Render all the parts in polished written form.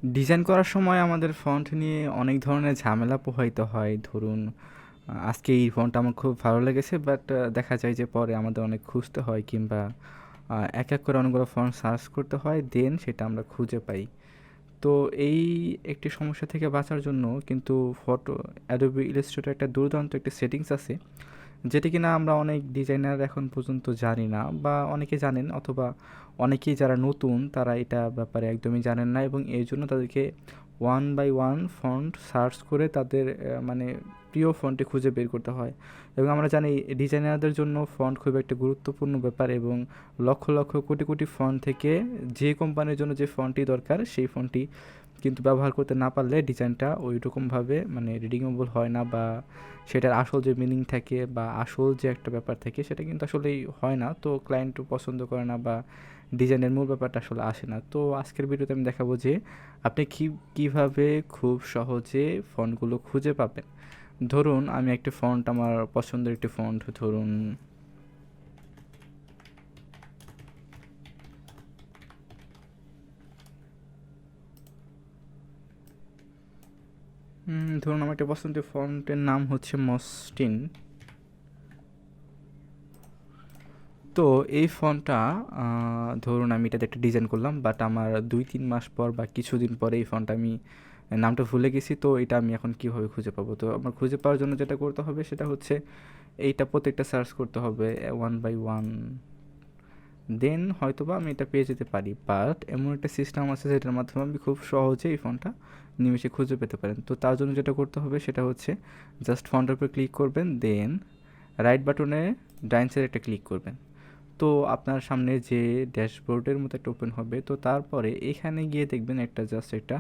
Design করার সময় আমাদের ফন্ট নিয়ে অনেক ধরনের ঝামেলা পোহাইতে হয়। ধরুন আজকে এই ফন্টটা আমার খুব ভালো লেগেছে, বাট দেখা যায় যে পরে আমাদের অনেক খুঁজতে হয়, কিংবা এক এক করে অনেকগুলো ফন্ট সার্চ করতে হয়, দেন সেটা আমরা খুঁজে পাই। তো এই একটি সমস্যা থেকে বাঁচার জন্য কিন্তু অ্যাডোবি ইলাস্ট্রেটর একটা দুর্দান্ত একটি সেটিংস আছে, যেটি কিনা আমরা অনেক ডিজাইনার এখন পর্যন্ত জানি না, বা অনেকে জানেন, অথবা অনেকেই যারা নতুন তারা এটা ব্যাপারে একদমই জানেন না, এবং এই জন্য তাদেরকে one by one font search করে তাদের মানে প্রিয় ফন্টে খুঁজে বের করতে হয়। এবং আমরা জানি ডিজাইনারদের জন্য ফন্ট খুব একটা গুরুত্বপূর্ণ ব্যাপার, এবং লক্ষ লক্ষ কোটি কোটি ফন্ট থেকে যে কোম্পানির জন্য যে ফন্টটি দরকার সেই ফন্টটি কিন্তু ব্যবহার করতে না পারলে ডিজাইনটা ওই রকমভাবে মানে রিডিংয়েবল হয় না, বা সেটার আসল যে মিনিং থাকে বা আসল যে একটা ব্যাপার থাকে সেটা কিন্তু আসলেই হয় না। তো ক্লায়েন্টও পছন্দ করে না, বা ডিজাইনের মূল ব্যাপারটা আসলে আসে না। তো আজকের ভিডিওতে আমি দেখাবো যে আপনি কীভাবে খুব সহজে ফন্টগুলো খুঁজে পাবেন। ধরুন আমি একটি ফন্ট, আমার পছন্দের একটি ফন্ট, ধরুন ধরুন আমার একটা পছন্দের ফন্টের নাম হচ্ছে মসটিন। তো এই ফন্টটা ধরুন আমি এটাতে একটা ডিজাইন করলাম, বাট আমার 2-3 মাস পর বা কিছুদিন পরে এই ফন্টটা আমি নামটা ভুলে গেছি। তো এটা আমি এখন কীভাবে খুঁজে পাবো? তো আমার খুঁজে পাওয়ার জন্য যেটা করতে হবে সেটা হচ্ছে এইটা প্রত্যেকটা সার্চ করতে হবে ওয়ান বাই ওয়ান, দেন হয়তোবা আমি এটা পেয়ে যেতে পারি। বাট এমন একটা সিস্টেম আছে যেটার মাধ্যমে আমি খুব সহজে এই ফন্টটা নিমেষে খুঁজে পেতে পারেন। তো তার জন্য যেটা করতে হবে সেটা হচ্ছে জাস্ট ফন্টের উপর ক্লিক করবেন, দেন রাইট বাটনে ডাইন সাইডে একটা ক্লিক করবেন। তো আপনার সামনে যে ড্যাশবোর্ডের মতো একটা ওপেন হবে, তো তারপরে এখানে গিয়ে দেখবেন একটা জাস্ট একটা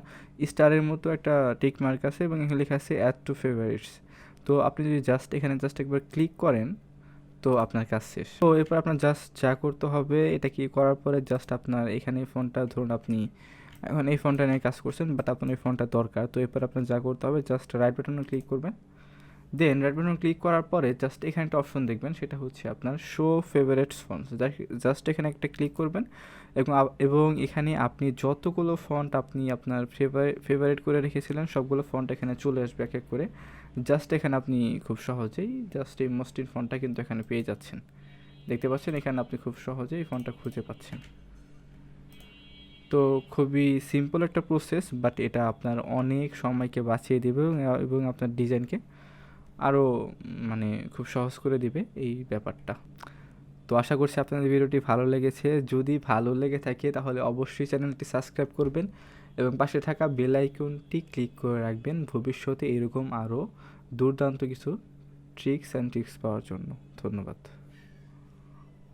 স্টারের মতো একটা টিক মার্ক আছে, এবং এখানে লেখা আছে অ্যাড টু ফেভারিটস। তো আপনি যদি জাস্ট এখানে জাস্ট একবার ক্লিক করেন, তো আপনার কাজ শেষ। তো এরপর আপনার জাস্ট যা করতে হবে, এটা কি করার পরে জাস্ট আপনার এখানে ফোনটা, ধরুন আপনি এখন এই ফোনটা নিয়ে কাজ করছেন, বাট আপনার এই ফোনটা দরকার। তো এরপর আপনার যা করতে হবে, জাস্ট রাইট বাটনে ক্লিক করবেন, দেন রাইট বাটন ক্লিক করার পরে জাস্ট এখানে একটা অপশন দেখবেন, সেটা হচ্ছে আপনার শো ফেভারিটস ফন্টস। জাস্ট এখানে একটা ক্লিক করবেন, এবং এখানে আপনি যতগুলো ফন্ট আপনি আপনার ফেভারিট করে রেখেছিলেন সবগুলো ফন্ট এখানে চলে আসবে এক এক করে। জাস্ট এখানে আপনি খুব সহজেই জাস্ট এই মসৃণ ফন্টটা কিন্তু এখানে পেয়ে যাচ্ছেন। দেখতে পাচ্ছেন এখানে আপনি খুব সহজেই এই ফন্টটা খুঁজে পাচ্ছেন। তো খুবই সিম্পল একটা প্রসেস, বাট এটা আপনার অনেক সময়কে বাঁচিয়ে দেবে, এবং আপনার ডিজাইনকে আরও মানে খুব সহজ করে দিবে এই ব্যাপারটা। তো আশা করছি আপনাদের ভিডিওটি ভালো লেগেছে। যদি ভালো লেগে থাকে তাহলে অবশ্যই চ্যানেলটি সাবস্ক্রাইব করবেন, এবং পাশে থাকা বেল আইকনটি ক্লিক করে রাখবেন ভবিষ্যতে এরকম আরও দুর্দান্ত কিছু ট্রিক্স অ্যান্ড টিপস পাওয়ার জন্য। ধন্যবাদ।